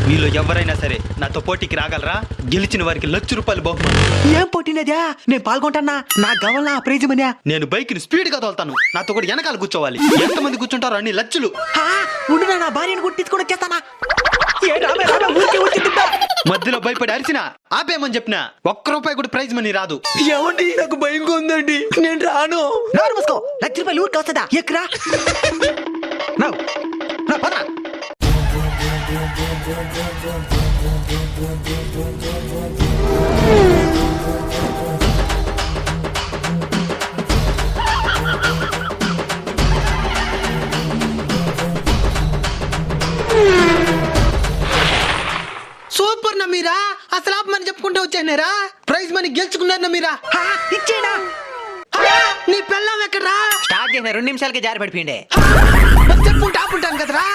మీలో ఎవరైనా సరే నాతో పోటీకి రాగలరా? గెలిచిన వారికి ₹1,00,000 బహుమతి. ఏం పోటీనదా? నేను పాల్గొంటానా? నా గవల్నా ప్రైజ్ మనే. నేను బైక్ ని స్పీడ్ గా తోలుతాను. నాతో కూడా వెనకాల కూర్చోవాలి. ఎంతమంది కూర్చుంటారో అన్ని లక్షలు. ఉండు, నా భార్యను కూడా తీసుకొని వచ్చేస్తానా? ఏ రామే రామే, ఊరికే వచ్చిందా? మధ్యలో భయపడి అరిసినా ఆపేయమని చెప్పినా ₹1 కూడా ప్రైజ్ మనీ రాదు. ఏమండి, నాకు భయంగా ఉందండి, నేను రాను. నోరు మూసుకో, ₹1,00,000 ఊరికి వస్తుందా? ఎక్కరా పదరా. సూపర్ నా మీరా, అసలు ఆపమని చెప్పుకుంటూ వచ్చానేరా. ప్రైజ్ మనీ గెలుచుకున్నారు నా మీరా. ఇచ్చేనా? నీ పెళ్ళాం ఎక్కడ్రా? స్టార్ట్ చేసిన 2 నిమిషాలకి జారి పడిపోయిండే. చెప్పుకుంటూ ఆపుంటాను కదరా.